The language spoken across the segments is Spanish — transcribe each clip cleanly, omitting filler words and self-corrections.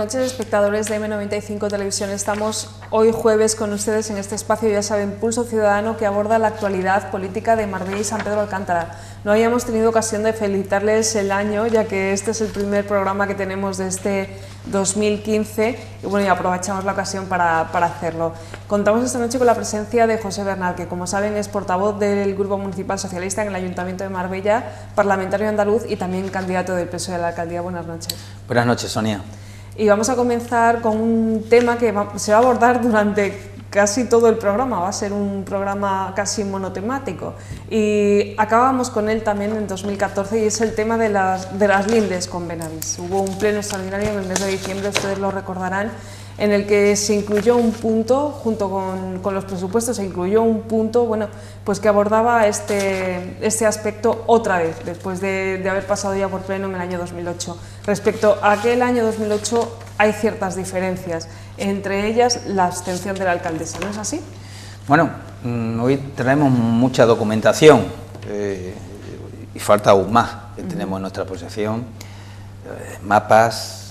noches, espectadores de M95 Televisión. Estamos hoy jueves con ustedes en este espacio, ya saben, Pulso Ciudadano, que aborda la actualidad política de Marbella y San Pedro Alcántara. No habíamos tenido ocasión de felicitarles el año, ya que este es el primer programa que tenemos de este 2015 y bueno, y aprovechamos la ocasión para hacerlo. Contamos esta noche con la presencia de José Bernal, que como saben es portavoz del Grupo Municipal Socialista en el Ayuntamiento de Marbella, parlamentario andaluz y también candidato del PSOE a la alcaldía. Buenas noches. Buenas noches, Sonia. Y vamos a comenzar con un tema que se va a abordar durante casi todo el programa, va a ser un programa casi monotemático y acabamos con él también en 2014 y es el tema de las lindes con Benavís. Hubo un pleno extraordinario en el mes de diciembre, ustedes lo recordarán, en el que se incluyó un punto, junto con los presupuestos, se incluyó un punto, bueno, pues que abordaba este aspecto otra vez, después de haber pasado ya por pleno en el año 2008. Respecto a aquel año 2008 hay ciertas diferencias, entre ellas la abstención de la alcaldesa, ¿no es así? Bueno, hoy traemos mucha documentación y falta aún más que tenemos en nuestra posesión, mapas,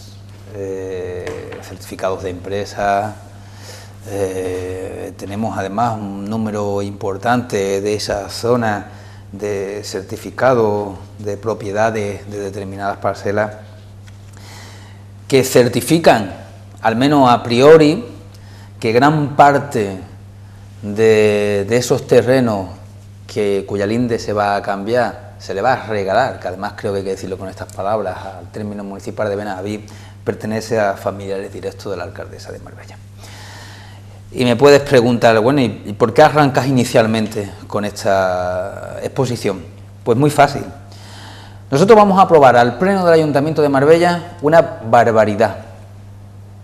certificados de empresa, tenemos además un número importante de esa zona de certificados de propiedades de determinadas parcelas que certifican, al menos a priori, que gran parte de esos terrenos cuya linde se va a cambiar, se le va a regalar, que además creo que hay que decirlo con estas palabras, al término municipal de Benaví, pertenece a familiares directos de la alcaldesa de Marbella. Y me puedes preguntar, bueno, ¿y por qué arrancas inicialmente con esta exposición? Pues muy fácil. Nosotros vamos a aprobar al Pleno del Ayuntamiento de Marbella una barbaridad,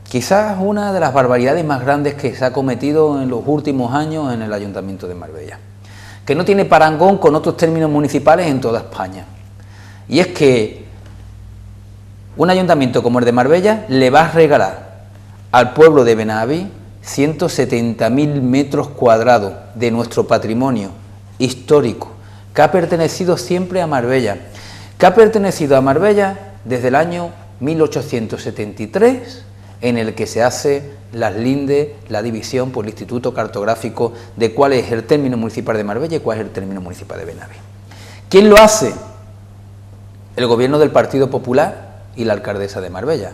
quizás una de las barbaridades más grandes que se ha cometido en los últimos años en el Ayuntamiento de Marbella, que no tiene parangón con otros términos municipales en toda España. Y es que un ayuntamiento como el de Marbella le va a regalar al pueblo de Benaví 170.000 metros cuadrados de nuestro patrimonio histórico, que ha pertenecido siempre a Marbella, que ha pertenecido a Marbella desde el año 1873, en el que se hace las lindes, la división por el Instituto Cartográfico de cuál es el término municipal de Marbella y cuál es el término municipal de Benaví. ¿Quién lo hace? El gobierno del Partido Popular y la alcaldesa de Marbella.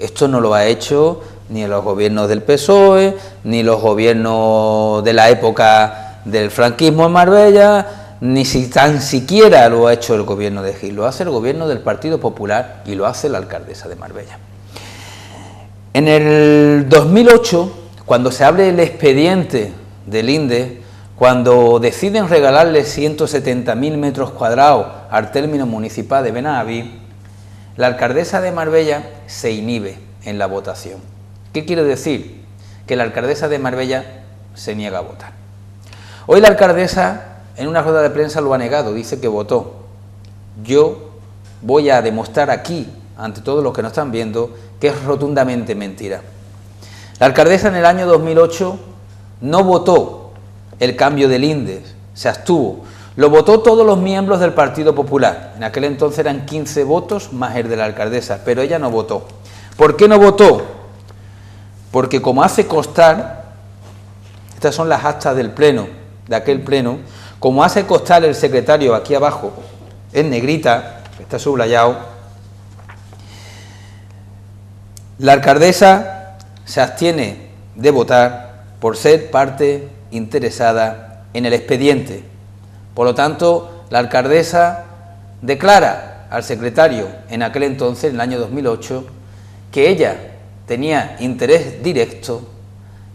Esto no lo ha hecho ni los gobiernos del PSOE, ni los gobiernos de la época del franquismo en Marbella, ni tan siquiera lo ha hecho el gobierno de Gil, lo hace el gobierno del Partido Popular y lo hace la alcaldesa de Marbella. En el 2008, cuando se abre el expediente del INDE, cuando deciden regalarle 170.000 metros cuadrados al término municipal de Benaví, la alcaldesa de Marbella se inhibe en la votación. ¿Qué quiere decir? Que la alcaldesa de Marbella se niega a votar. Hoy la alcaldesa en una rueda de prensa lo ha negado, dice que votó. Yo voy a demostrar aquí, ante todos los que nos están viendo, que es rotundamente mentira. La alcaldesa en el año 2008 no votó el cambio del INDE, se abstuvo. Lo votó todos los miembros del Partido Popular. En aquel entonces eran 15 votos más el de la alcaldesa, pero ella no votó. ¿Por qué no votó? Porque como hace constar, estas son las actas del pleno, de aquel pleno, como hace constar el secretario aquí abajo, en negrita, está subrayado, la alcaldesa se abstiene de votar por ser parte interesada en el expediente. Por lo tanto, la alcaldesa declara al secretario en aquel entonces, en el año 2008, que ella tenía interés directo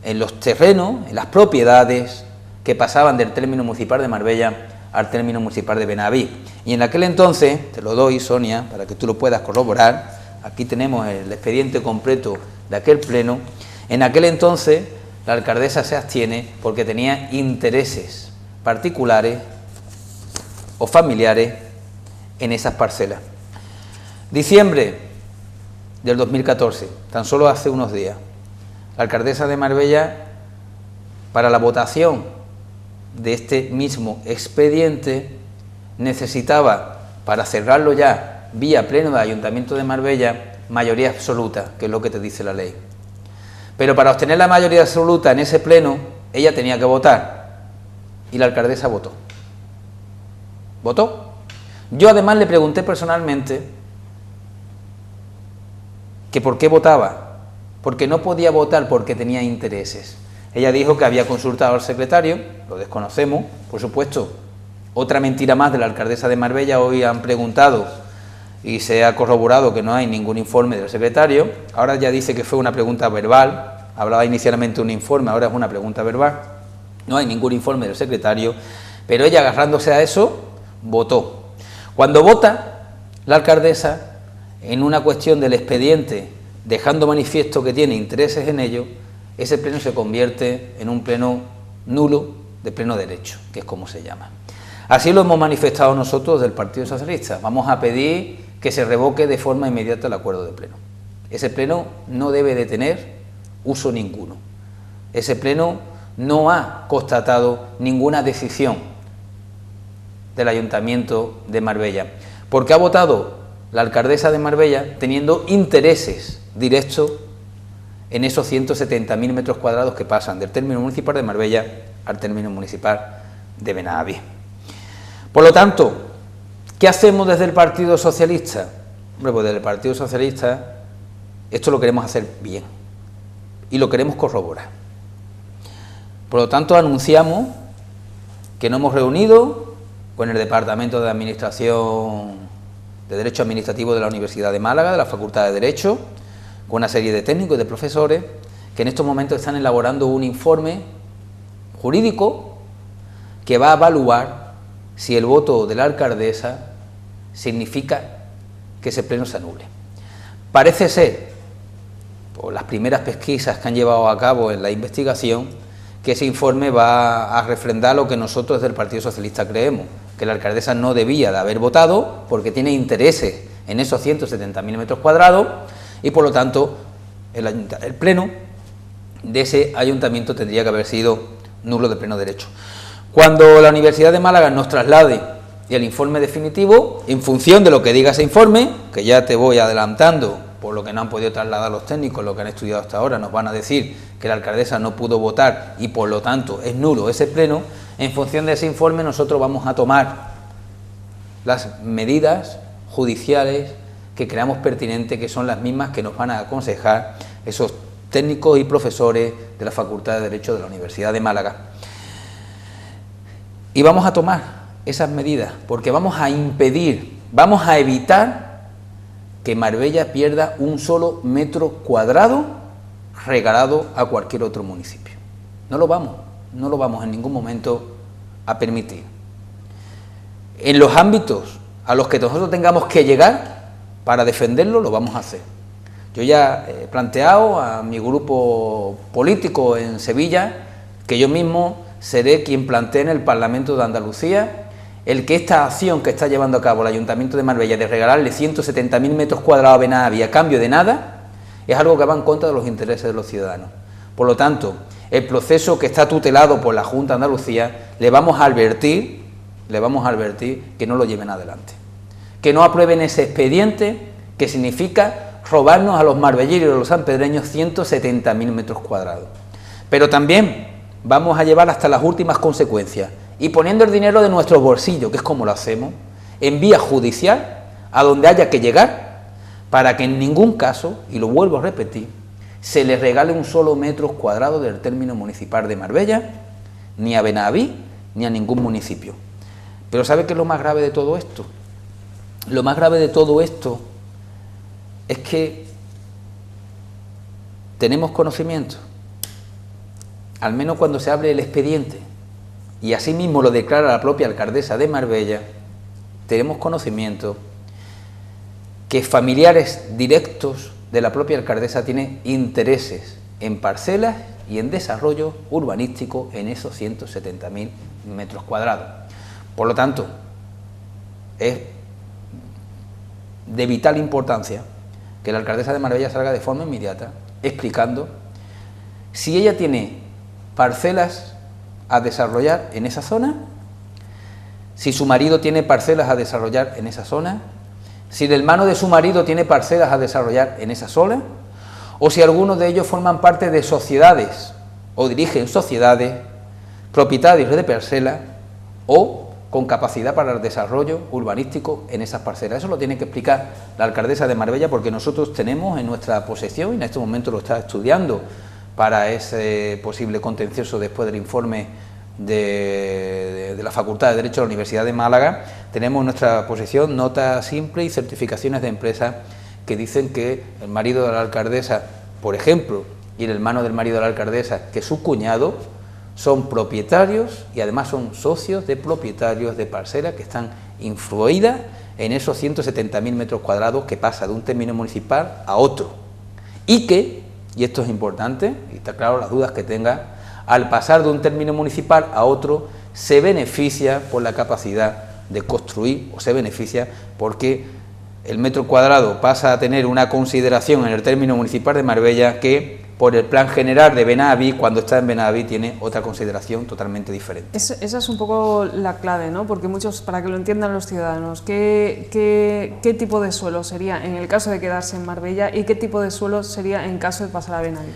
en los terrenos, en las propiedades que pasaban del término municipal de Marbella al término municipal de Benaví. Y en aquel entonces, te lo doy, Sonia, para que tú lo puedas corroborar, aquí tenemos el expediente completo de aquel pleno, en aquel entonces la alcaldesa se abstiene porque tenía intereses particulares o familiares en esas parcelas. Diciembre del 2014, tan solo hace unos días, la alcaldesa de Marbella, para la votación de este mismo expediente, necesitaba, para cerrarlo ya vía pleno del Ayuntamiento de Marbella, mayoría absoluta, que es lo que te dice la ley. Pero para obtener la mayoría absoluta en ese pleno, ella tenía que votar, y la alcaldesa votó. ¿Votó? Yo además le pregunté personalmente que por qué votaba, porque no podía votar porque tenía intereses. Ella dijo que había consultado al secretario, lo desconocemos, por supuesto. Otra mentira más de la alcaldesa de Marbella. Hoy han preguntado y se ha corroborado que no hay ningún informe del secretario. Ahora ya dice que fue una pregunta verbal, hablaba inicialmente de un informe, ahora es una pregunta verbal. No hay ningún informe del secretario, pero ella, agarrándose a eso, votó. Cuando vota la alcaldesa en una cuestión del expediente, dejando manifiesto que tiene intereses en ello, ese pleno se convierte en un pleno nulo de pleno derecho, que es como se llama. Así lo hemos manifestado nosotros del Partido Socialista. Vamos a pedir que se revoque de forma inmediata el acuerdo de pleno. Ese pleno no debe de tener uso ninguno. Ese pleno no ha constatado ninguna decisión del Ayuntamiento de Marbella, porque ha votado la alcaldesa de Marbella teniendo intereses directos en esos 170.000 metros cuadrados que pasan del término municipal de Marbella al término municipal de Benaví. Por lo tanto, ¿qué hacemos desde el Partido Socialista? Hombre, pues desde el Partido Socialista esto lo queremos hacer bien y lo queremos corroborar. Por lo tanto, anunciamos que nos hemos reunido con el Departamento de Administración de Derecho Administrativo de la Universidad de Málaga, de la Facultad de Derecho, con una serie de técnicos y de profesores que en estos momentos están elaborando un informe jurídico que va a evaluar si el voto de la alcaldesa significa que ese pleno se anule. Parece ser, por las primeras pesquisas que han llevado a cabo en la investigación, que ese informe va a refrendar lo que nosotros desde el Partido Socialista creemos, que la alcaldesa no debía de haber votado porque tiene intereses en esos 170.000 metros cuadrados y por lo tanto el pleno de ese ayuntamiento tendría que haber sido nulo de pleno derecho. Cuando la Universidad de Málaga nos traslade el informe definitivo, en función de lo que diga ese informe, que ya te voy adelantando por lo que no han podido trasladar los técnicos, lo que han estudiado hasta ahora, nos van a decir que la alcaldesa no pudo votar y por lo tanto es nulo ese pleno. En función de ese informe nosotros vamos a tomar las medidas judiciales que creamos pertinentes, que son las mismas que nos van a aconsejar esos técnicos y profesores de la Facultad de Derecho de la Universidad de Málaga. Y vamos a tomar esas medidas porque vamos a impedir, vamos a evitar que Marbella pierda un solo metro cuadrado regalado a cualquier otro municipio. No lo vamos en ningún momento a permitir. En los ámbitos a los que nosotros tengamos que llegar para defenderlo, lo vamos a hacer. Yo ya he planteado a mi grupo político en Sevilla que yo mismo seré quien plantee en el Parlamento de Andalucía el que esta acción que está llevando a cabo el Ayuntamiento de Marbella de regalarle 170.000 metros cuadrados a Benaví a cambio de nada, es algo que va en contra de los intereses de los ciudadanos. Por lo tanto, el proceso que está tutelado por la Junta de Andalucía, le vamos a advertir que no lo lleven adelante. Que no aprueben ese expediente que significa robarnos a los marbelleros y a los sanpedreños 170.000 metros cuadrados. Pero también vamos a llevar hasta las últimas consecuencias y poniendo el dinero de nuestro bolsillo, que es como lo hacemos, en vía judicial, a donde haya que llegar, para que en ningún caso, y lo vuelvo a repetir, se le regale un solo metro cuadrado del término municipal de Marbella, ni a Benaví, ni a ningún municipio. Pero ¿sabe qué es lo más grave de todo esto? Lo más grave de todo esto es que tenemos conocimiento, al menos cuando se abre el expediente, y así mismo lo declara la propia alcaldesa de Marbella, tenemos conocimiento que familiares directos de la propia alcaldesa tienen intereses en parcelas y en desarrollo urbanístico en esos 170.000 metros cuadrados. Por lo tanto, es de vital importancia que la alcaldesa de Marbella salga de forma inmediata explicando si ella tiene parcelas a desarrollar en esa zona, si su marido tiene parcelas a desarrollar en esa zona, si el hermano de su marido tiene parcelas a desarrollar en esa zona, o si algunos de ellos forman parte de sociedades o dirigen sociedades, propietarios de parcelas o con capacidad para el desarrollo urbanístico en esas parcelas. Eso lo tiene que explicar la alcaldesa de Marbella, porque nosotros tenemos en nuestra posesión, y en este momento lo está estudiando para ese posible contencioso después del informe de la Facultad de Derecho de la Universidad de Málaga, tenemos en nuestra posesión nota simple y certificaciones de empresas que dicen que el marido de la alcaldesa, por ejemplo, y el hermano del marido de la alcaldesa, que su cuñado, son propietarios y además son socios de propietarios de parcelas que están influidas en esos 170.000 metros cuadrados que pasa de un término municipal a otro. Y que, y esto es importante, y está claro las dudas que tenga, al pasar de un término municipal a otro, se beneficia por la capacidad de construir, o se beneficia porque el metro cuadrado pasa a tener una consideración en el término municipal de Marbella que por el plan general de Benaví, cuando está en Benaví, tiene otra consideración totalmente diferente. Esa es un poco la clave, ¿no? Porque muchos, para que lo entiendan los ciudadanos, ¿qué tipo de suelo sería en el caso de quedarse en Marbella y qué tipo de suelo sería en caso de pasar a Benaví?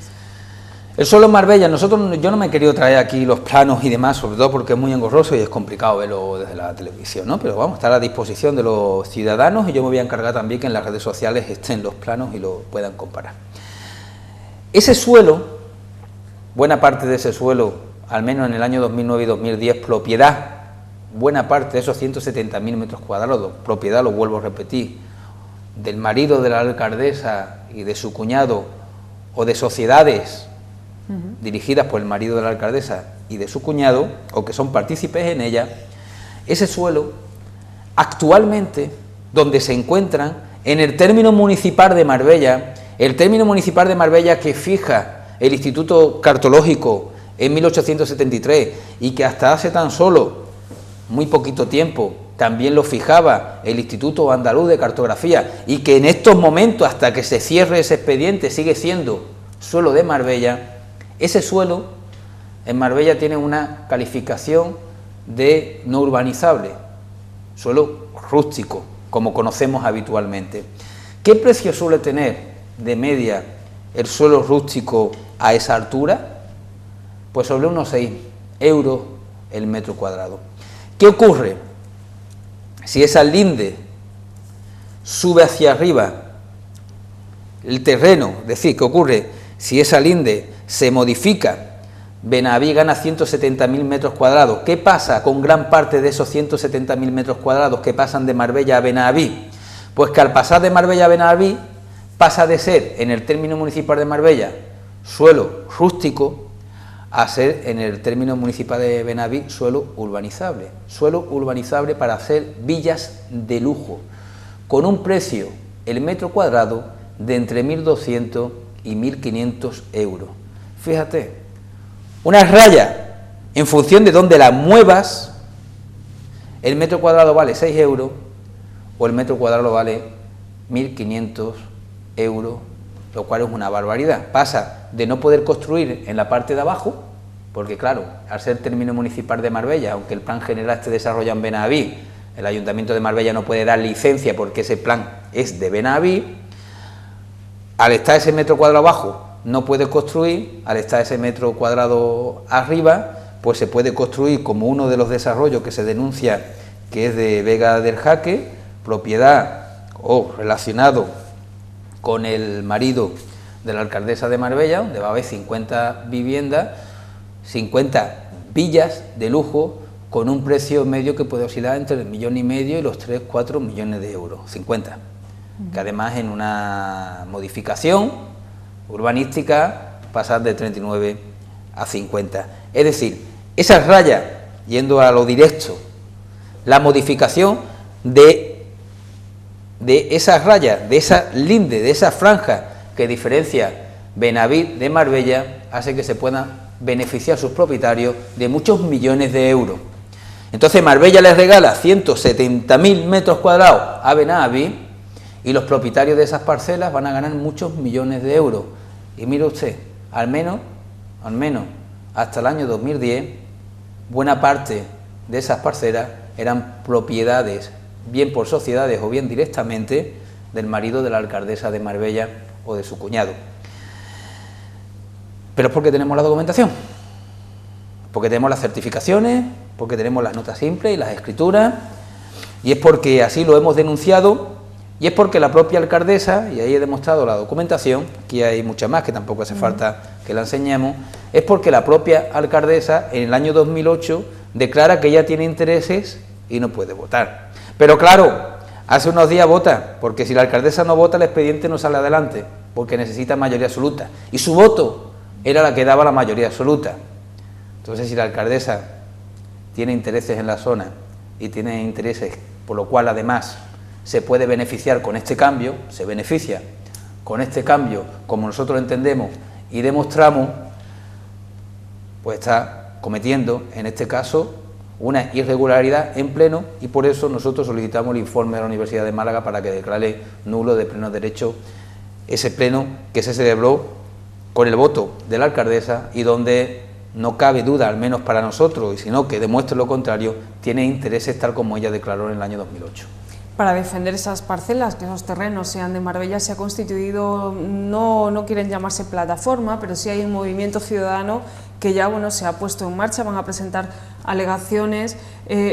El suelo en Marbella, yo no me he querido traer aquí los planos y demás, sobre todo porque es muy engorroso y es complicado verlo desde la televisión, ¿no? Pero vamos, está a la disposición de los ciudadanos y yo me voy a encargar también que en las redes sociales estén los planos y lo puedan comparar. Ese suelo, buena parte de ese suelo, al menos en el año 2009 y 2010, propiedad, buena parte de esos 170.000 metros cuadrados, propiedad, lo vuelvo a repetir, del marido de la alcaldesa y de su cuñado, o de sociedades dirigidas por el marido de la alcaldesa y de su cuñado, o que son partícipes en ella, ese suelo, actualmente, donde se encuentran, en el término municipal de Marbella, el término municipal de Marbella que fija el Instituto Cartológico en 1873 y que hasta hace tan solo muy poquito tiempo también lo fijaba el Instituto Andaluz de Cartografía y que en estos momentos, hasta que se cierre ese expediente, sigue siendo suelo de Marbella, ese suelo en Marbella tiene una calificación de no urbanizable, suelo rústico, como conocemos habitualmente. ¿Qué precio suele tener de media el suelo rústico a esa altura? Pues sobre unos 6 euros el metro cuadrado. ¿Qué ocurre? Si esa linde sube hacia arriba el terreno, es decir, ¿qué ocurre? Si esa linde se modifica, Benaví gana 170.000 metros cuadrados. ¿Qué pasa con gran parte de esos 170.000 metros cuadrados que pasan de Marbella a Benaví? Pues que al pasar de Marbella a Benaví, pasa de ser, en el término municipal de Marbella, suelo rústico, a ser, en el término municipal de Benaví, suelo urbanizable para hacer villas de lujo, con un precio, el metro cuadrado, de entre 1.200 y 1.500 euros. Fíjate, una raya, en función de dónde la muevas, el metro cuadrado vale 6 euros, o el metro cuadrado vale 1.500 euros, lo cual es una barbaridad. Pasa de no poder construir en la parte de abajo, porque claro, al ser término municipal de Marbella, aunque el plan general esté desarrollado en Benaví, el Ayuntamiento de Marbella no puede dar licencia porque ese plan es de Benaví. Al estar ese metro cuadrado abajo no puede construir, al estar ese metro cuadrado arriba, pues se puede construir como uno de los desarrollos que se denuncia, que es de Vega del Jaque, propiedad o relacionado con el marido de la alcaldesa de Marbella, donde va a haber 50 viviendas, 50 villas de lujo, con un precio medio que puede oscilar entre el 1,5 millones y los 3-4 millones de euros, 50, que además en una modificación urbanística pasar de 39 a 50. Es decir, esa raya, yendo a lo directo, la modificación de esa raya, de esa linde, de esa franja que diferencia Benaví de Marbella, hace que se puedan beneficiar sus propietarios de muchos millones de euros. Entonces Marbella les regala 170.000 metros cuadrados a Benaví y los propietarios de esas parcelas van a ganar muchos millones de euros. Y mire usted, al menos hasta el año 2010, buena parte de esas parcelas eran propiedades bien por sociedades o bien directamente, del marido de la alcaldesa de Marbella o de su cuñado. Pero es porque tenemos la documentación, porque tenemos las certificaciones, porque tenemos las notas simples y las escrituras, y es porque así lo hemos denunciado, y es porque la propia alcaldesa, y ahí he demostrado la documentación, aquí hay mucha más que tampoco hace falta que la enseñemos, es porque la propia alcaldesa en el año 2008 declara que ella tiene intereses y no puede votar. Pero claro, hace unos días vota, porque si la alcaldesa no vota el expediente no sale adelante, porque necesita mayoría absoluta, y su voto era la que daba la mayoría absoluta. Entonces, si la alcaldesa tiene intereses en la zona y tiene intereses por lo cual además se puede beneficiar con este cambio, se beneficia con este cambio como nosotros entendemos y demostramos, pues está cometiendo en este caso una irregularidad en pleno, y por eso nosotros solicitamos el informe de la Universidad de Málaga para que declare nulo de pleno derecho ese pleno que se celebró con el voto de la alcaldesa y donde no cabe duda, al menos para nosotros, y si no que demuestre lo contrario, tiene intereses tal como ella declaró en el año 2008. Para defender esas parcelas, que esos terrenos sean de Marbella, se ha constituido, no quieren llamarse plataforma, pero sí hay un movimiento ciudadano que ya se ha puesto en marcha, van a presentar alegaciones.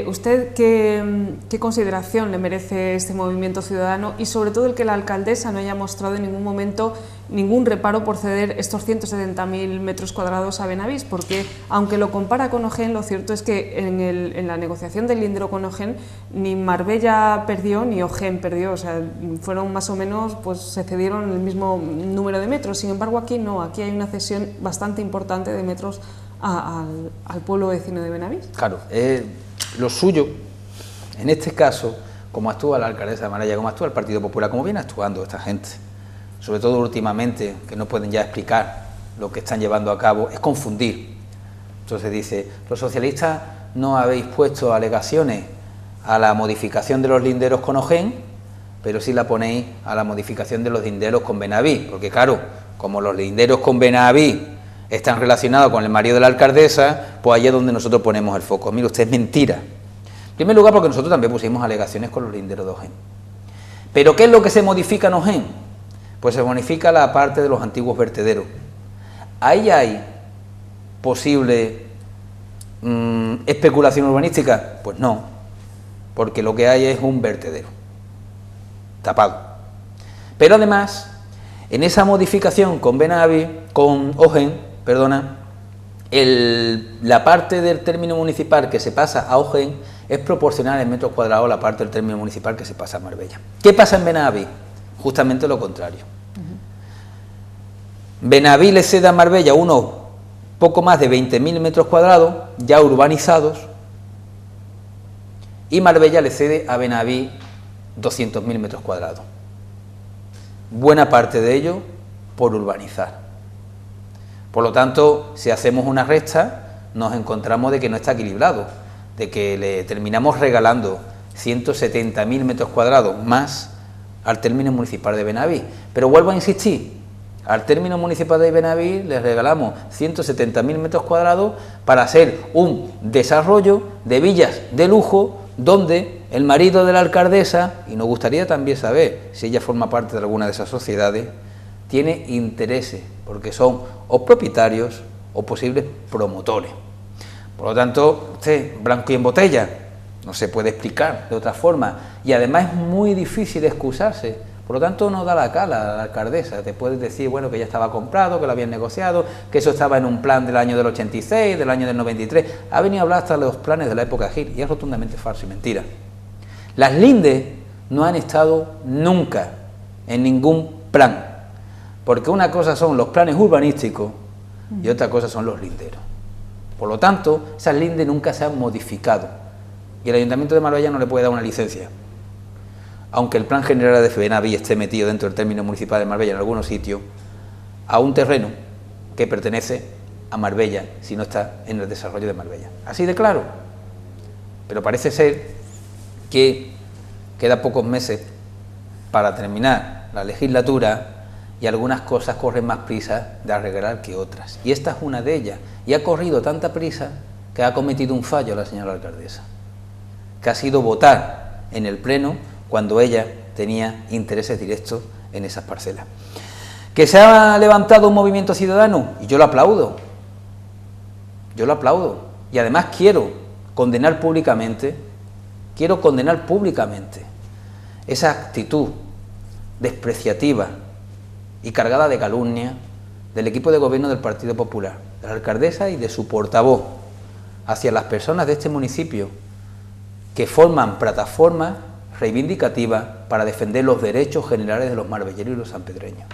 ¿Usted qué consideración le merece este movimiento ciudadano y sobre todo el que la alcaldesa no haya mostrado en ningún momento ningún reparo por ceder estos 170.000 metros cuadrados a Benavís? Porque aunque lo compara con Ojén, lo cierto es que en la negociación del lindero con Ojén ni Marbella perdió ni Ojén perdió, o sea, fueron más o menos, pues se cedieron el mismo número de metros. Sin embargo, aquí no, aquí hay una cesión bastante importante de metros al pueblo vecino de Benavís. Claro, lo suyo, en este caso, como actúa la alcaldesa de Marbella, como actúa el Partido Popular, como viene actuando esta gente, sobre todo últimamente, que no pueden ya explicar lo que están llevando a cabo, es confundir. Entonces dice, los socialistas no habéis puesto alegaciones a la modificación de los linderos con Ojén, pero sí la ponéis a la modificación de los linderos con Benavís, porque claro, como los linderos con Benavís están relacionados con el marido de la alcaldesa, pues allí es donde nosotros ponemos el foco. Mire usted, es mentira. En primer lugar, porque nosotros también pusimos alegaciones con los linderos de Ojén. ¿Pero qué es lo que se modifica en Ojén? Pues se modifica la parte de los antiguos vertederos. ¿Ahí hay posible especulación urbanística? Pues no, porque lo que hay es un vertedero tapado. Pero además, en esa modificación con Ojén, la parte del término municipal que se pasa a Ojén es proporcional en metros cuadrados a la parte del término municipal que se pasa a Marbella. ¿Qué pasa en Benavís? Justamente lo contrario. Benavís le cede a Marbella unos poco más de 20.000 metros cuadrados ya urbanizados y Marbella le cede a Benavís 200.000 metros cuadrados. Buena parte de ello por urbanizar. Por lo tanto, si hacemos una resta, nos encontramos de que no está equilibrado, de que le terminamos regalando 170.000 metros cuadrados más al término municipal de Benavís. Pero vuelvo a insistir, al término municipal de Benavís les regalamos 170.000 metros cuadrados para hacer un desarrollo de villas de lujo donde el marido de la alcaldesa, y nos gustaría también saber si ella forma parte de alguna de esas sociedades, tiene intereses, porque son o propietarios o posibles promotores. Por lo tanto, usted, blanco y en botella, no se puede explicar de otra forma, y además es muy difícil excusarse. Por lo tanto, no da la cara a la alcaldesa. Te puedes decir, bueno, que ya estaba comprado, que lo habían negociado, que eso estaba en un plan del año del 86, del año del 93. Ha venido a hablar hasta de los planes de la época Gil, y es rotundamente falso y mentira. Las lindes no han estado nunca en ningún plan, porque una cosa son los planes urbanísticos y otra cosa son los linderos. Por lo tanto, esas lindes nunca se han modificado, y el Ayuntamiento de Marbella no le puede dar una licencia. Aunque el plan general de Benavís esté metido dentro del término municipal de Marbella en algunos sitios, a un terreno que pertenece a Marbella si no está en el desarrollo de Marbella. Así de claro. Pero parece ser que queda pocos meses para terminar la legislatura y algunas cosas corren más prisa de arreglar que otras. Y esta es una de ellas. Y ha corrido tanta prisa que ha cometido un fallo la señora alcaldesa, que ha sido votar en el Pleno cuando ella tenía intereses directos en esas parcelas. ¿Que se ha levantado un movimiento ciudadano? Y yo lo aplaudo, y además quiero condenar públicamente esa actitud despreciativa y cargada de calumnia del equipo de gobierno del Partido Popular, de la alcaldesa y de su portavoz, hacia las personas de este municipio que forman plataformas reivindicativas para defender los derechos generales de los marbelleros y los sanpedreños.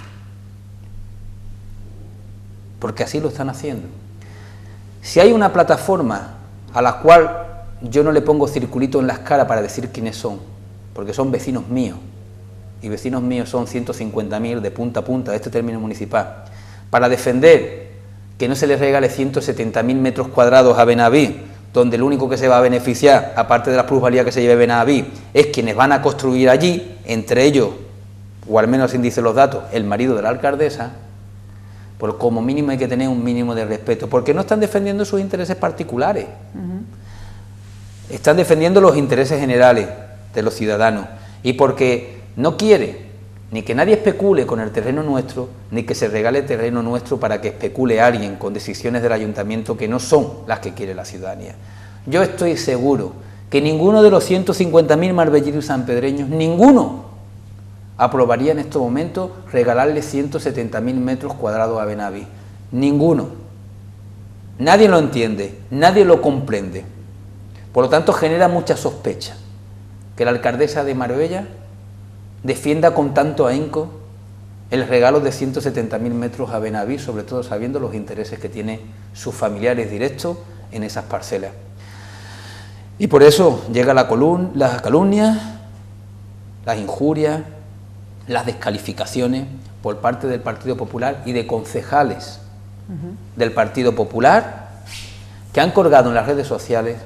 Porque así lo están haciendo. Si hay una plataforma a la cual yo no le pongo circulito en las caras para decir quiénes son, porque son vecinos míos, y vecinos míos son 150.000 de punta a punta de este término municipal, para defender que no se les regale 170.000 metros cuadrados a Benaví, donde el único que se va a beneficiar, aparte de la plusvalía que se lleve Benaví, es quienes van a construir allí, entre ellos, o al menos así dicen los datos, el marido de la alcaldesa. Pues como mínimo hay que tener un mínimo de respeto, porque no están defendiendo sus intereses particulares, están defendiendo los intereses generales de los ciudadanos, y porque no quiere ni que nadie especule con el terreno nuestro, ni que se regale terreno nuestro para que especule alguien con decisiones del ayuntamiento que no son las que quiere la ciudadanía. Yo estoy seguro que ninguno de los 150.000 marbelleros y sanpedreños, ninguno, aprobaría en estos momentos regalarle 170.000 metros cuadrados a Benaví. Ninguno. Nadie lo entiende, nadie lo comprende. Por lo tanto, genera mucha sospecha que la alcaldesa de Marbella defienda con tanto ahínco el regalo de 170.000 metros a Benaví, sobre todo sabiendo los intereses que tienen sus familiares directos en esas parcelas. Y por eso llega las calumnias, las injurias, las descalificaciones por parte del Partido Popular y de concejales del Partido Popular que han colgado en las redes sociales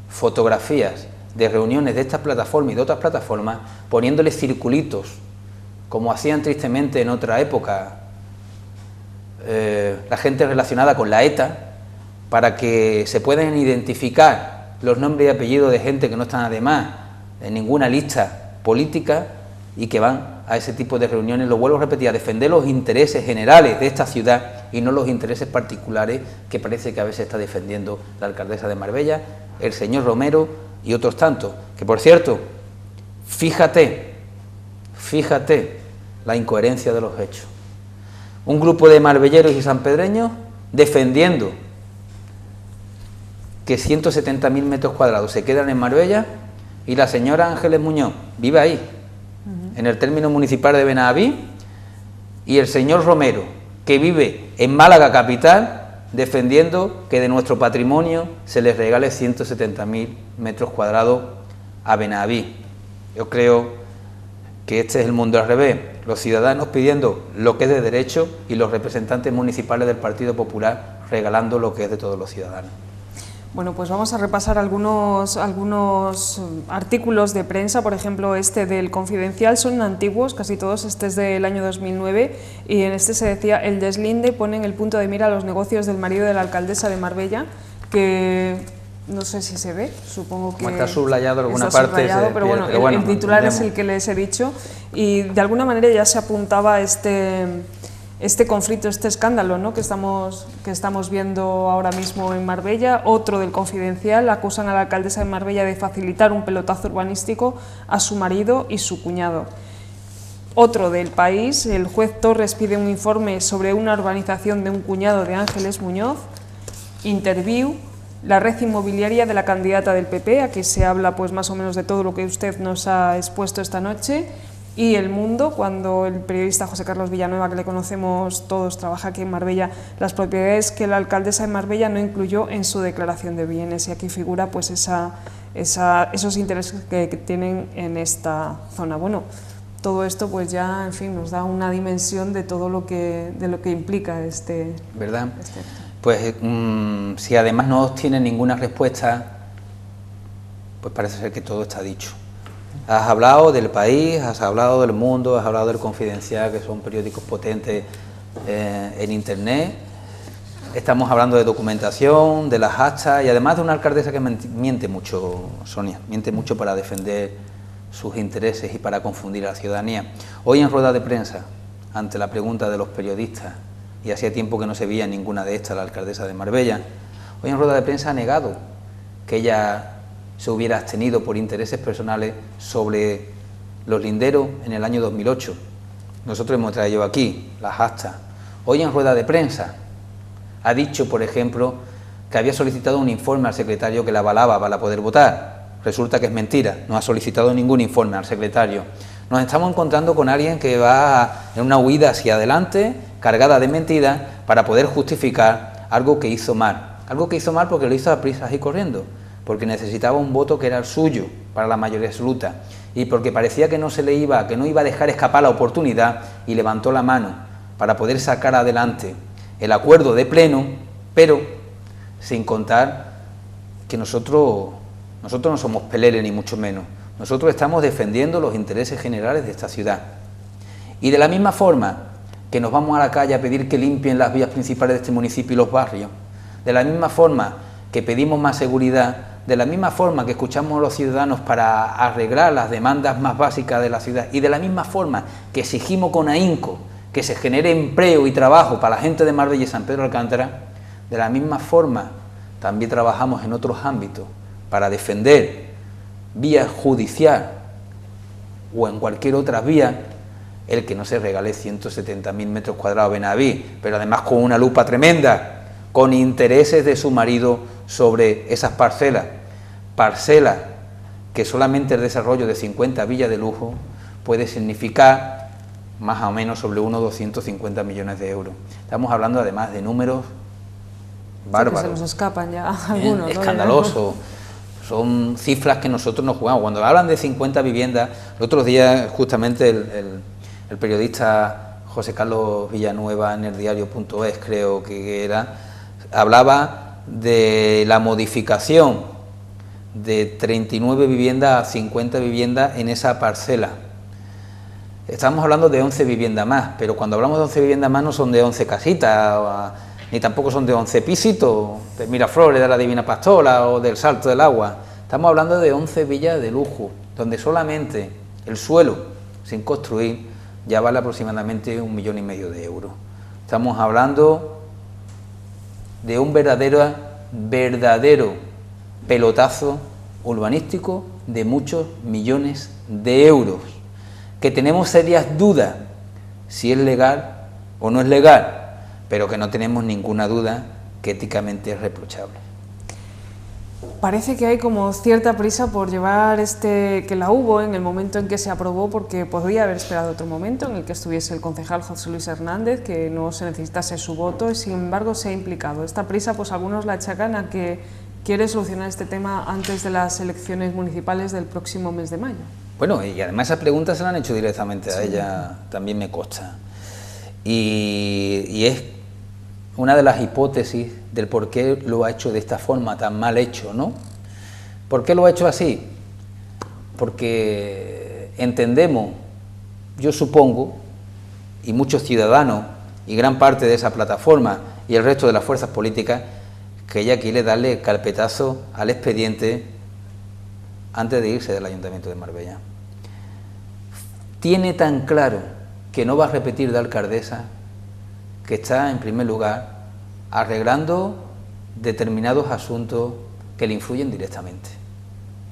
fotografías de reuniones de esta plataforma y de otras plataformas, poniéndoles circulitos, como hacían tristemente en otra época la gente relacionada con la ETA, para que se puedan identificar los nombres y apellidos de gente que no están además en ninguna lista política y que van a ese tipo de reuniones. Lo vuelvo a repetir, a defender los intereses generales de esta ciudad y no los intereses particulares que parece que a veces está defendiendo la alcaldesa de Marbella, el señor Romero y otros tantos, que por cierto, fíjate la incoherencia de los hechos. Un grupo de marbelleros y sanpedreños defendiendo que 170.000 metros cuadrados se quedan en Marbella, y la señora Ángeles Muñoz vive ahí, en el término municipal de Benaví, y el señor Romero, que vive en Málaga capital, defendiendo que de nuestro patrimonio se les regale 170.000 metros cuadrados a Benaví. Yo creo que este es el mundo al revés, los ciudadanos pidiendo lo que es de derecho y los representantes municipales del Partido Popular regalando lo que es de todos los ciudadanos. Bueno, pues vamos a repasar algunos artículos de prensa, por ejemplo este del Confidencial, son antiguos, casi todos, este es del año 2009, y en este se decía: el deslinde pone en el punto de mira a los negocios del marido de la alcaldesa de Marbella, que no sé si se ve, supongo que... Como está subrayado en alguna parte, pero bueno, el titular es el que les he dicho, y de alguna manera ya se apuntaba este conflicto, este escándalo, ¿no?, que estamos viendo ahora mismo en Marbella. Otro del Confidencial: acusan a la alcaldesa de Marbella de facilitar un pelotazo urbanístico a su marido y su cuñado. Otro del País: el juez Torres pide un informe sobre una urbanización de un cuñado de Ángeles Muñoz. Interview: la red inmobiliaria de la candidata del PP, aquí se habla pues más o menos de todo lo que usted nos ha expuesto esta noche. Y El Mundo, cuando el periodista José Carlos Villanueva, que le conocemos todos, trabaja aquí en Marbella, las propiedades que la alcaldesa de Marbella no incluyó en su declaración de bienes, y aquí figura pues esos intereses que tienen en esta zona. Bueno, todo esto pues ya, en fin, nos da una dimensión de todo lo que implica este... ¿Verdad? Pues si además no obtiene ninguna respuesta, pues parece ser que todo está dicho. Has hablado del País, has hablado del Mundo, has hablado del Confidencial, que son periódicos potentes en Internet. Estamos hablando de documentación, de las actas y además de una alcaldesa que miente mucho, Sonia, miente mucho para defender sus intereses y para confundir a la ciudadanía. Hoy en rueda de prensa, ante la pregunta de los periodistas, y hacía tiempo que no se veía ninguna de estas, la alcaldesa de Marbella, hoy en rueda de prensa ha negado que ella se hubiera abstenido por intereses personales sobre los linderos en el año 2008. Nosotros hemos traído aquí las actas. Hoy en rueda de prensa ha dicho, por ejemplo, que había solicitado un informe al secretario que la avalaba para poder votar. Resulta que es mentira, no ha solicitado ningún informe al secretario. Nos estamos encontrando con alguien que va en una huida hacia adelante, cargada de mentiras, para poder justificar algo que hizo mal. Algo que hizo mal porque lo hizo a prisas y corriendo, porque necesitaba un voto que era el suyo para la mayoría absoluta, y porque parecía que no iba a dejar escapar la oportunidad, y levantó la mano para poder sacar adelante el acuerdo de pleno, pero sin contar que nosotros no somos peleles ni mucho menos. Nosotros estamos defendiendo los intereses generales de esta ciudad. Y de la misma forma que nos vamos a la calle a pedir que limpien las vías principales de este municipio y los barrios, de la misma forma que pedimos más seguridad, de la misma forma que escuchamos a los ciudadanos para arreglar las demandas más básicas de la ciudad, y de la misma forma que exigimos con ahínco que se genere empleo y trabajo para la gente de Marbella y San Pedro de Alcántara, de la misma forma también trabajamos en otros ámbitos para defender vía judicial o en cualquier otra vía el que no se regale 170.000 metros cuadrados a Benaví, pero además con una lupa tremenda, con intereses de su marido sobre esas parcelas que solamente el desarrollo de 50 villas de lujo puede significar más o menos sobre unos 250 millones de euros. Estamos hablando además de números bárbaros. Sí, que se nos escapan ya algunos, ¿no? Escandaloso. Son cifras que nosotros nos jugamos. Cuando hablan de 50 viviendas, el otro día justamente el periodista José Carlos Villanueva en el diario.es, creo que era, hablaba de la modificación de 39 viviendas a 50 viviendas en esa parcela. Estamos hablando de 11 viviendas más, pero cuando hablamos de 11 viviendas más no son de 11 casitas, ni tampoco son de 11 pisitos, de Miraflores, de la Divina Pastora o del Salto del Agua. Estamos hablando de 11 villas de lujo, donde solamente el suelo, sin construir, ya vale aproximadamente 1,5 millones de euros. Estamos hablando de un verdadero pelotazo urbanístico de muchos millones de euros, que tenemos serias dudas si es legal o no es legal, pero que no tenemos ninguna duda que éticamente es reprochable. Parece que hay como cierta prisa por llevar que la hubo en el momento en que se aprobó, porque podría haber esperado otro momento en el que estuviese el concejal José Luis Hernández, que no se necesitase su voto, y sin embargo se ha implicado. Esta prisa, pues algunos la achacan a que quiere solucionar este tema antes de las elecciones municipales del próximo mes de mayo. Bueno, y además esas preguntas se las han hecho directamente a ella, también me consta. Y es una de las hipótesis del por qué lo ha hecho de esta forma, tan mal hecho, ¿no? ¿Por qué lo ha hecho así? Porque entendemos, yo supongo, y muchos ciudadanos, y gran parte de esa plataforma, y el resto de las fuerzas políticas, que ella quiere darle el carpetazo al expediente antes de irse del Ayuntamiento de Marbella. Tiene tan claro que no va a repetir de alcaldesa, que está en primer lugar arreglando determinados asuntos que le influyen directamente.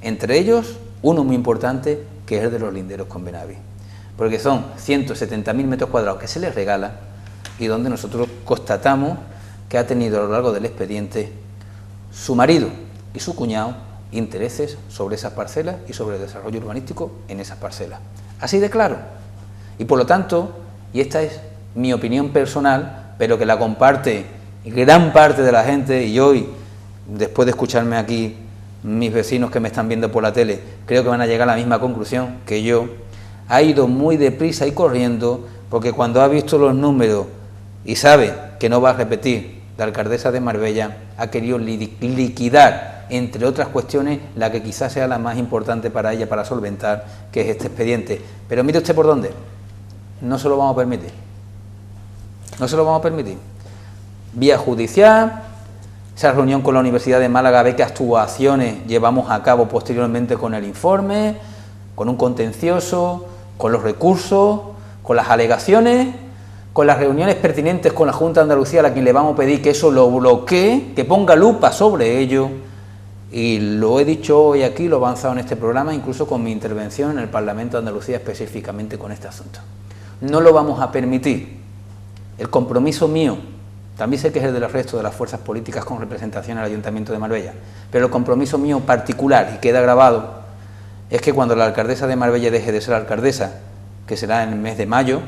Entre ellos, uno muy importante, que es el de los linderos con Benaví, porque son 170.000 metros cuadrados que se les regala y donde nosotros constatamos que ha tenido a lo largo del expediente su marido y su cuñado intereses sobre esas parcelas y sobre el desarrollo urbanístico en esas parcelas. Así de claro. Y por lo tanto, y esta es mi opinión personal, pero que la comparte gran parte de la gente, y hoy, después de escucharme aquí, mis vecinos que me están viendo por la tele, creo que van a llegar a la misma conclusión que yo, ha ido muy deprisa y corriendo, porque cuando ha visto los números y sabe que no va a repetir la alcaldesa de Marbella, ha querido liquidar, entre otras cuestiones, la que quizás sea la más importante para ella, para solventar, que es este expediente. Pero mire usted por dónde, no se lo vamos a permitir. No se lo vamos a permitir. Vía judicial, esa reunión con la Universidad de Málaga, ve qué actuaciones llevamos a cabo posteriormente con el informe, con un contencioso, con los recursos, con las alegaciones, con las reuniones pertinentes con la Junta de Andalucía, a la quien le vamos a pedir que eso lo bloquee, que ponga lupa sobre ello, y lo he dicho hoy aquí, lo he avanzado en este programa, incluso con mi intervención en el Parlamento de Andalucía específicamente con este asunto. No lo vamos a permitir. El compromiso mío, también sé que es el del resto de las fuerzas políticas con representación en el Ayuntamiento de Marbella, pero el compromiso mío particular, y queda grabado, es que cuando la alcaldesa de Marbella deje de ser alcaldesa, que será en el mes de mayo,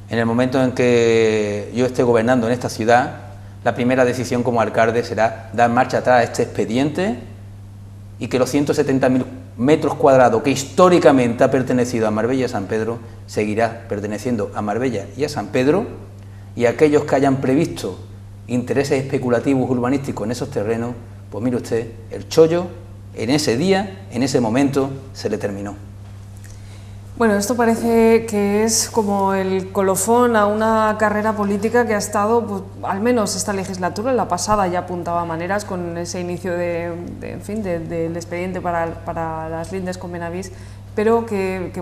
en el momento en que yo esté gobernando en esta ciudad, la primera decisión como alcalde será dar marcha atrás a este expediente y que los 170.000 metros cuadrados que históricamente ha pertenecido a Marbella y a San Pedro, seguirá perteneciendo a Marbella y a San Pedro, y aquellos que hayan previsto intereses especulativos urbanísticos en esos terrenos, pues mire usted, el chollo en ese día, en ese momento, se le terminó. Bueno, esto parece que es como el colofón a una carrera política que ha estado, pues, al menos esta legislatura, la pasada ya apuntaba maneras con ese inicio del expediente para las lindes con Benavís, pero que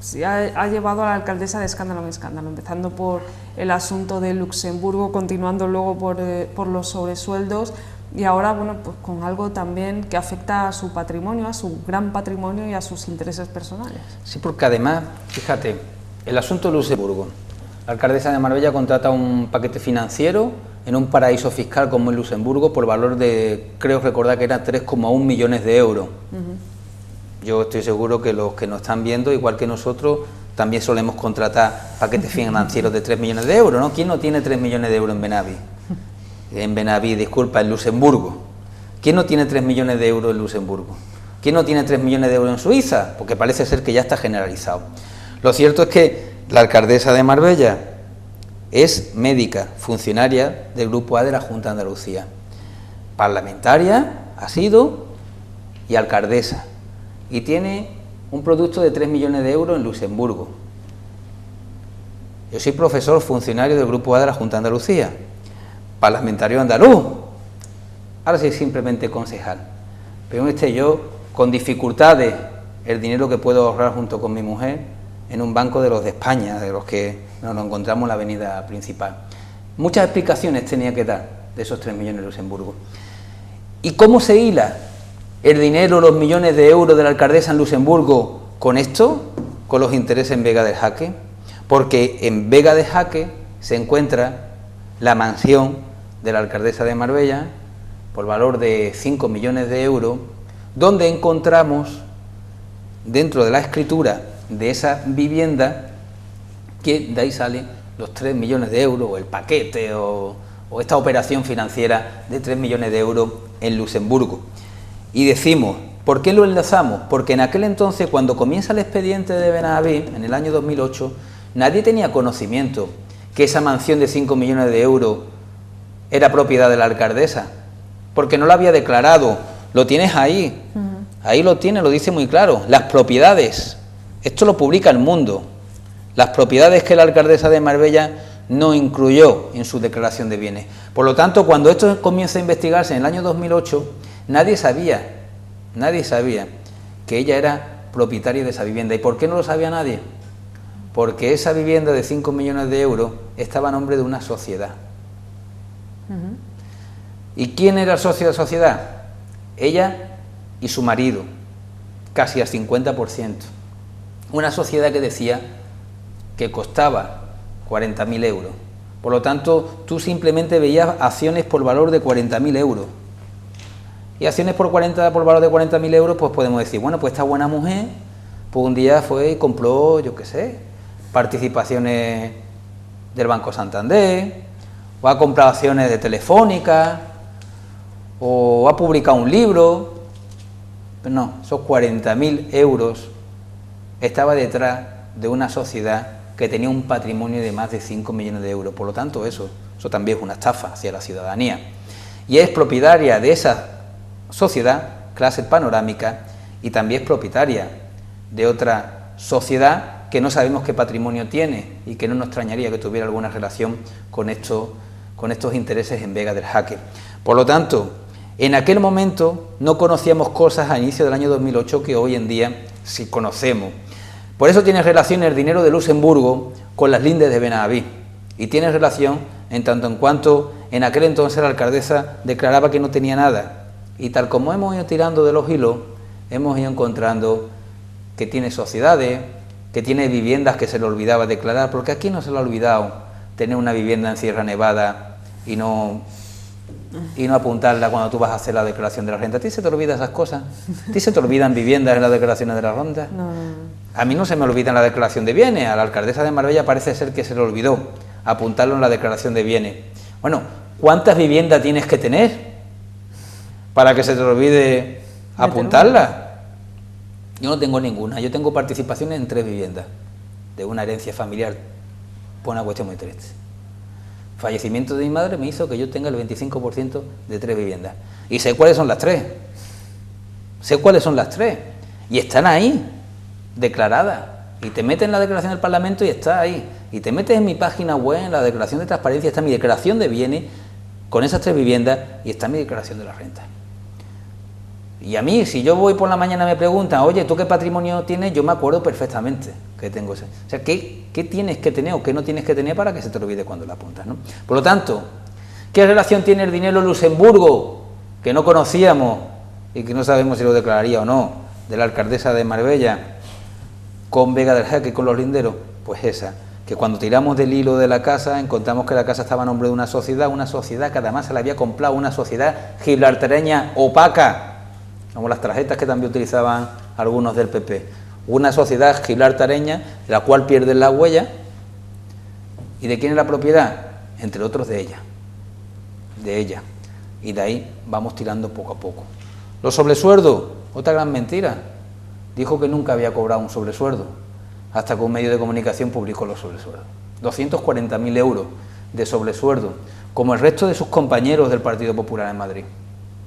se ha llevado a la alcaldesa de escándalo en escándalo, empezando por el asunto de Luxemburgo, continuando luego por los sobresueldos, y ahora, bueno, pues con algo también que afecta a su patrimonio, a su gran patrimonio y a sus intereses personales. Sí, porque además, fíjate, el asunto de Luxemburgo, la alcaldesa de Marbella contrata un paquete financiero en un paraíso fiscal como es Luxemburgo por valor de, creo recordar que era 3,1 millones de euros. Yo estoy seguro que los que nos están viendo, igual que nosotros, también solemos contratar paquetes financieros de 3 millones de euros, ¿no? ¿Quién no tiene 3 millones de euros en Benavís? En Luxemburgo. ¿Quién no tiene 3 millones de euros en Luxemburgo? ¿Quién no tiene 3 millones de euros en Suiza? Porque parece ser que ya está generalizado. Lo cierto es que la alcaldesa de Marbella es médica, funcionaria del Grupo A de la Junta de Andalucía. Parlamentaria ha sido y alcaldesa. Y tiene un producto de 3 millones de euros en Luxemburgo. Yo soy profesor funcionario del Grupo A de la Junta de Andalucía. Parlamentario andaluz, ahora soy simplemente concejal, pero yo con dificultades el dinero que puedo ahorrar junto con mi mujer en un banco de los de España, de los que nos encontramos en la avenida principal. Muchas explicaciones tenía que dar de esos 3 millones de Luxemburgo. ¿Y cómo se hila el dinero, los millones de euros de la alcaldesa en Luxemburgo con esto, con los intereses en Vega del Jaque? Porque en Vega del Jaque se encuentra la mansión de la alcaldesa de Marbella por valor de 5 millones de euros, donde encontramos dentro de la escritura de esa vivienda que de ahí salen los 3 millones de euros, o el paquete, o esta operación financiera de 3 millones de euros en Luxemburgo. Y decimos, ¿por qué lo enlazamos? Porque en aquel entonces, cuando comienza el expediente de Benavís, en el año 2008, nadie tenía conocimiento que esa mansión de 5 millones de euros era propiedad de la alcaldesa, porque no lo había declarado. Lo tienes ahí, ahí lo tiene, lo dice muy claro, las propiedades, esto lo publica El Mundo, las propiedades que la alcaldesa de Marbella no incluyó en su declaración de bienes. Por lo tanto, cuando esto comienza a investigarse en el año 2008, nadie sabía que ella era propietaria de esa vivienda. ¿Y por qué no lo sabía nadie? Porque esa vivienda de 5 millones de euros estaba a nombre de una sociedad. ¿Y quién era el socio de la sociedad? Ella y su marido, casi al 50%. Una sociedad que decía que costaba 40.000 euros. Por lo tanto, tú simplemente veías acciones por valor de 40.000 euros. Y acciones por valor de 40.000 euros, pues podemos decir, bueno, pues esta buena mujer, pues un día fue y compró, yo qué sé, participaciones del Banco Santander, o ha comprado acciones de Telefónica, o ha publicado un libro. Pero no, esos 40.000 euros estaba detrás de una sociedad que tenía un patrimonio de más de 5 millones de euros. Por lo tanto, eso también es una estafa hacia la ciudadanía. Y es propietaria de esa sociedad, Clase Panorámica, y también es propietaria de otra sociedad que no sabemos qué patrimonio tiene y que no nos extrañaría que tuviera alguna relación con estos intereses en Vega del Jaque. Por lo tanto, en aquel momento no conocíamos cosas a inicio del año 2008 que hoy en día si conocemos. Por eso tiene relación el dinero de Luxemburgo con las lindes de Benaví, y tiene relación en tanto en cuanto en aquel entonces la alcaldesa declaraba que no tenía nada, y tal como hemos ido tirando de los hilos, hemos ido encontrando que tiene sociedades, que tiene viviendas que se le olvidaba declarar, porque aquí no se le ha olvidado tener una vivienda en Sierra Nevada y no apuntarla cuando tú vas a hacer la declaración de la renta. ¿A ti se te olvidan esas cosas? ¿A ti se te olvidan viviendas en las declaraciones de la renta? No. A mí no se me olvida en la declaración de bienes, a la alcaldesa de Marbella parece ser que se le olvidó apuntarlo en la declaración de bienes. Bueno, ¿cuántas viviendas tienes que tener para que se te olvide apuntarla? Yo no tengo ninguna, yo tengo participaciones en 3 viviendas de una herencia familiar, por una cuestión muy triste. Fallecimiento de mi madre me hizo que yo tenga el 25% de 3 viviendas. Y sé cuáles son las 3. Sé cuáles son las 3. Y están ahí, declaradas. Y te metes en la declaración del Parlamento y está ahí. Y te metes en mi página web, en la declaración de transparencia, está mi declaración de bienes con esas 3 viviendas y está mi declaración de la renta. Y a mí, si yo voy por la mañana y me preguntan, oye, ¿tú qué patrimonio tienes? Yo me acuerdo perfectamente que tengo ese. O sea, ¿qué tienes que tener o qué no tienes que tener para que se te olvide cuando la apuntas, ¿no? Por lo tanto, ¿qué relación tiene el dinero en Luxemburgo, que no conocíamos y que no sabemos si lo declararía o no, de la alcaldesa de Marbella, con Vega del Jaque y con los linderos? Pues esa, que cuando tiramos del hilo de la casa, encontramos que la casa estaba a nombre de una sociedad que además se la había comprado una sociedad gibraltareña opaca, como las tarjetas que también utilizaban algunos del PP, una sociedad gibraltareña de la cual pierden la huella. ¿Y de quién es la propiedad? Entre otros de ella, y de ahí vamos tirando poco a poco. Los sobresueldos, otra gran mentira, dijo que nunca había cobrado un sobresueldo, hasta que un medio de comunicación publicó los sobresueldos, 240.000 euros de sobresueldo, como el resto de sus compañeros del Partido Popular en Madrid,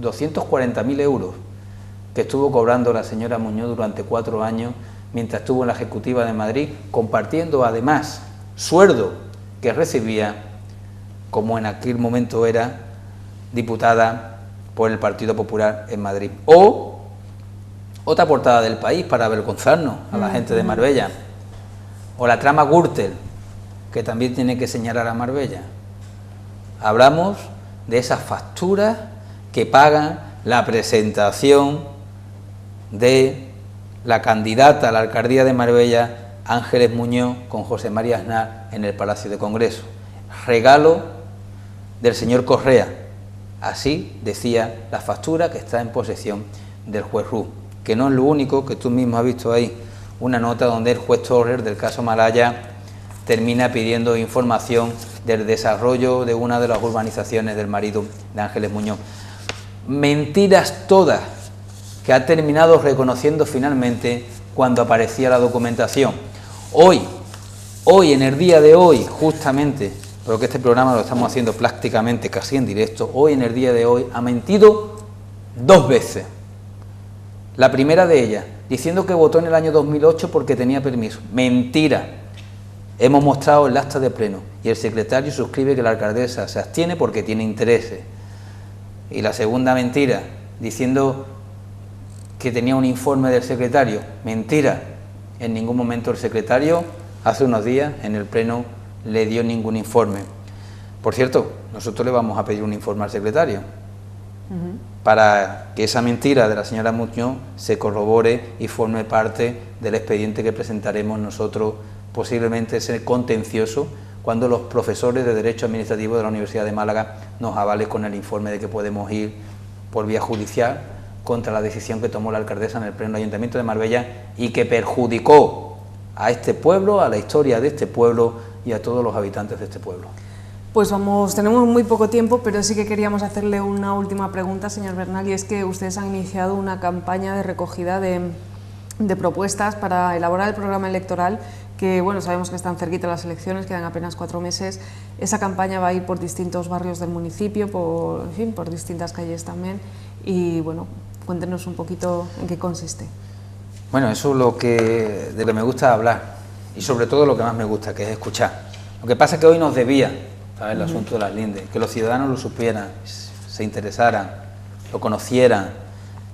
240.000 euros, que estuvo cobrando la señora Muñoz durante 4 años mientras estuvo en la Ejecutiva de Madrid, compartiendo además sueldo que recibía como en aquel momento era diputada por el Partido Popular en Madrid. O otra portada del País para avergonzarnos a la gente de Marbella, o la trama Gürtel, que también tiene que señalar a Marbella. Hablamos de esas facturas que pagan la presentación de la candidata a la alcaldía de Marbella, Ángeles Muñoz, con José María Aznar en el Palacio de Congreso. Regalo del señor Correa. Así decía la factura que está en posesión del juez Ruz, que no es lo único, que tú mismo has visto ahí, una nota donde el juez Torres del caso Malaya termina pidiendo información del desarrollo de una de las urbanizaciones del marido de Ángeles Muñoz. Mentiras todas, que ha terminado reconociendo finalmente cuando aparecía la documentación. Hoy, en el día de hoy, justamente, porque este programa lo estamos haciendo prácticamente casi en directo, hoy en el día de hoy ha mentido 2 veces. La primera de ellas, diciendo que votó en el año 2008 porque tenía permiso. Mentira. Hemos mostrado el acta de pleno y el secretario suscribe que la alcaldesa se abstiene porque tiene intereses. Y la segunda mentira, diciendo que tenía un informe del secretario. Mentira. En ningún momento el secretario, hace unos días, en el pleno, le dio ningún informe. Por cierto, nosotros le vamos a pedir un informe al secretario para que esa mentira de la señora Muñoz se corrobore y forme parte del expediente que presentaremos nosotros, posiblemente ese contencioso, cuando los profesores de Derecho Administrativo de la Universidad de Málaga nos avalen con el informe de que podemos ir por vía judicial contra la decisión que tomó la alcaldesa en el pleno del Ayuntamiento de Marbella y que perjudicó a este pueblo, a la historia de este pueblo y a todos los habitantes de este pueblo. Pues vamos, tenemos muy poco tiempo, pero sí que queríamos hacerle una última pregunta, señor Bernal, y es que ustedes han iniciado una campaña de recogida de propuestas para elaborar el programa electoral, que bueno, sabemos que están cerquita las elecciones, quedan apenas 4 meses. Esa campaña va a ir por distintos barrios del municipio, por distintas calles también, y bueno, cuéntenos un poquito en qué consiste. Bueno, eso es de lo que me gusta hablar, y sobre todo lo que más me gusta, que es escuchar. Lo que pasa es que hoy nos debía, ¿sabes?, el asunto de las lindes, que los ciudadanos lo supieran, se interesaran, lo conocieran,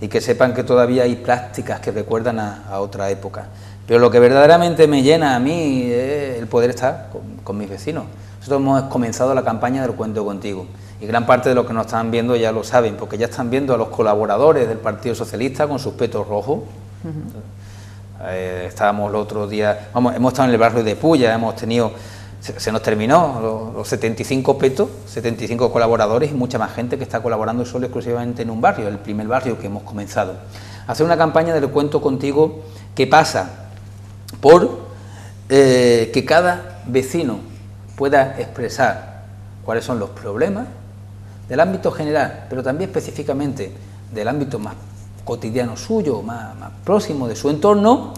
y que sepan que todavía hay prácticas que recuerdan a otra época. Pero lo que verdaderamente me llena a mí es el poder estar con mis vecinos. Nosotros hemos comenzado la campaña del Cuento Contigo, y gran parte de los que nos están viendo ya lo saben, porque ya están viendo a los colaboradores del Partido Socialista con sus petos rojos. Estábamos el otro día, hemos estado en el barrio de Pulla, hemos tenido, se nos terminó los 75 petos, 75 colaboradores y mucha más gente que está colaborando solo exclusivamente en un barrio, el primer barrio que hemos comenzado. Hacer una campaña del Cuento Contigo que pasa por que cada vecino pueda expresar cuáles son los problemas del ámbito general, pero también específicamente del ámbito más cotidiano suyo, más próximo de su entorno,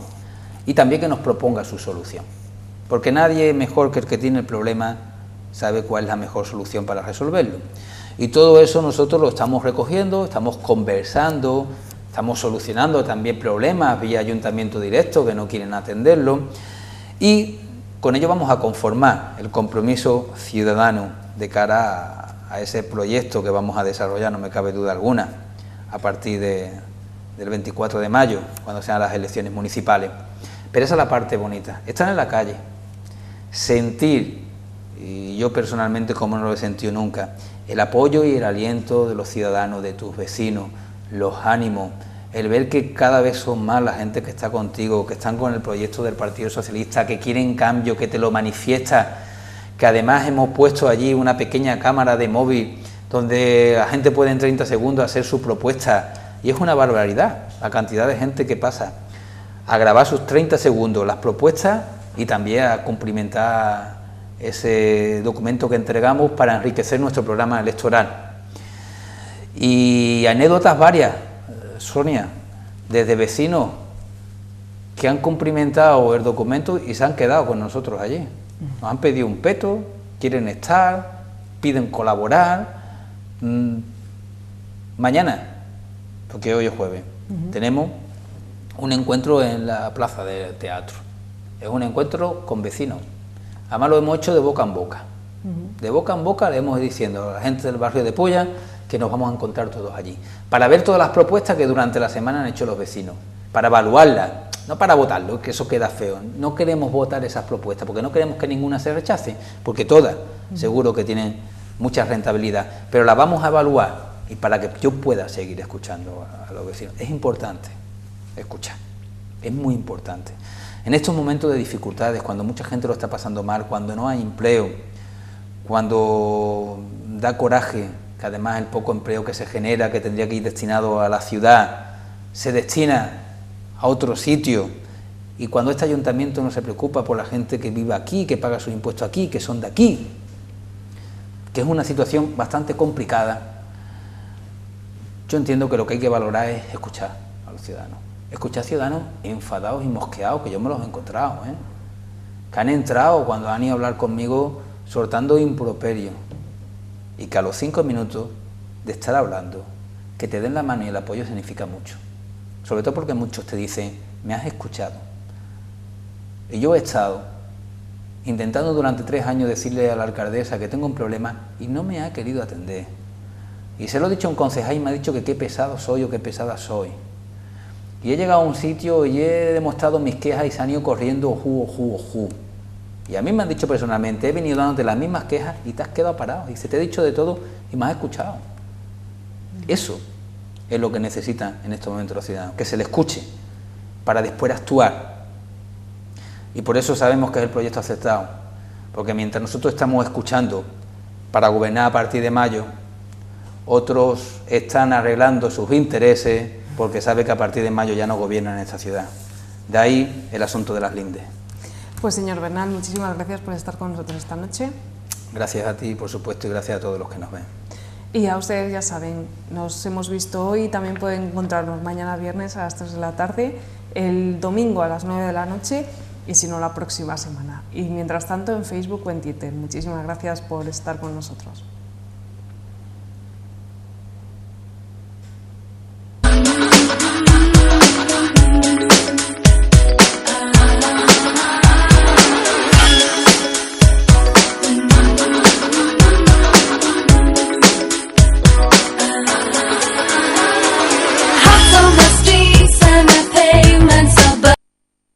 y también que nos proponga su solución. Porque nadie mejor que el que tiene el problema sabe cuál es la mejor solución para resolverlo. Y todo eso nosotros lo estamos recogiendo, estamos conversando, estamos solucionando también problemas vía ayuntamiento directo que no quieren atenderlo, y con ello vamos a conformar el compromiso ciudadano de cara a ese proyecto que vamos a desarrollar, no me cabe duda alguna, a partir del 24 de mayo, cuando sean las elecciones municipales. Pero esa es la parte bonita, estar en la calle, sentir, y yo personalmente como no lo he sentido nunca, el apoyo y el aliento de los ciudadanos, de tus vecinos, los ánimos, el ver que cada vez son más la gente que está contigo, que están con el proyecto del Partido Socialista, que quieren cambio, que te lo manifiesta, que además hemos puesto allí una pequeña cámara de móvil donde la gente puede en 30 segundos hacer su propuesta, y es una barbaridad la cantidad de gente que pasa a grabar sus 30 segundos las propuestas y también a cumplimentar ese documento que entregamos para enriquecer nuestro programa electoral. Y anécdotas varias, Sonia, desde vecinos que han cumplimentado el documento y se han quedado con nosotros allí. Nos han pedido un peto, quieren estar, piden colaborar. Mañana, porque hoy es jueves, tenemos un encuentro en la plaza del teatro. Es un encuentro con vecinos. Además lo hemos hecho de boca en boca. De boca en boca le hemos diciendo a la gente del barrio de Pulla que nos vamos a encontrar todos allí, para ver todas las propuestas que durante la semana han hecho los vecinos, para evaluarlas, no para votarlo, que eso queda feo. No queremos votar esas propuestas, porque no queremos que ninguna se rechace, porque todas seguro que tienen mucha rentabilidad, pero las vamos a evaluar, y para que yo pueda seguir escuchando a los vecinos. Es importante escuchar, es muy importante. En estos momentos de dificultades, cuando mucha gente lo está pasando mal, cuando no hay empleo, cuando da coraje que además el poco empleo que se genera, que tendría que ir destinado a la ciudad, se destina a otro sitio, y cuando este ayuntamiento no se preocupa por la gente que vive aquí, que paga sus impuestos aquí, que son de aquí, que es una situación bastante complicada, yo entiendo que lo que hay que valorar es escuchar a los ciudadanos. Escuchar ciudadanos enfadados y mosqueados, que yo me los he encontrado, que han entrado cuando han ido a hablar conmigo soltando improperios, y que a los 5 minutos de estar hablando, que te den la mano y el apoyo significa mucho. Sobre todo porque muchos te dicen, me has escuchado. Y yo he estado intentando durante 3 años decirle a la alcaldesa que tengo un problema y no me ha querido atender. Y se lo he dicho a un concejal y me ha dicho que qué pesado soy o qué pesada soy. Y he llegado a un sitio y he demostrado mis quejas y se han ido corriendo ojú. Y a mí me han dicho personalmente, he venido dándote las mismas quejas y te has quedado parado. Y se te he dicho de todo y me has escuchado. Eso es lo que necesitan en estos momentos los ciudadanos, que se les escuche para después actuar. Y por eso sabemos que es el proyecto aceptado, porque mientras nosotros estamos escuchando para gobernar a partir de mayo, otros están arreglando sus intereses porque saben que a partir de mayo ya no gobiernan en esta ciudad. De ahí el asunto de las lindes. Pues señor Bernal, muchísimas gracias por estar con nosotros esta noche. Gracias a ti, por supuesto, y gracias a todos los que nos ven. Y a ustedes ya saben, nos hemos visto hoy y también pueden encontrarnos mañana viernes a las 3 de la tarde, el domingo a las 9 de la noche y si no la próxima semana. Y mientras tanto en Facebook o en Twitter. Muchísimas gracias por estar con nosotros.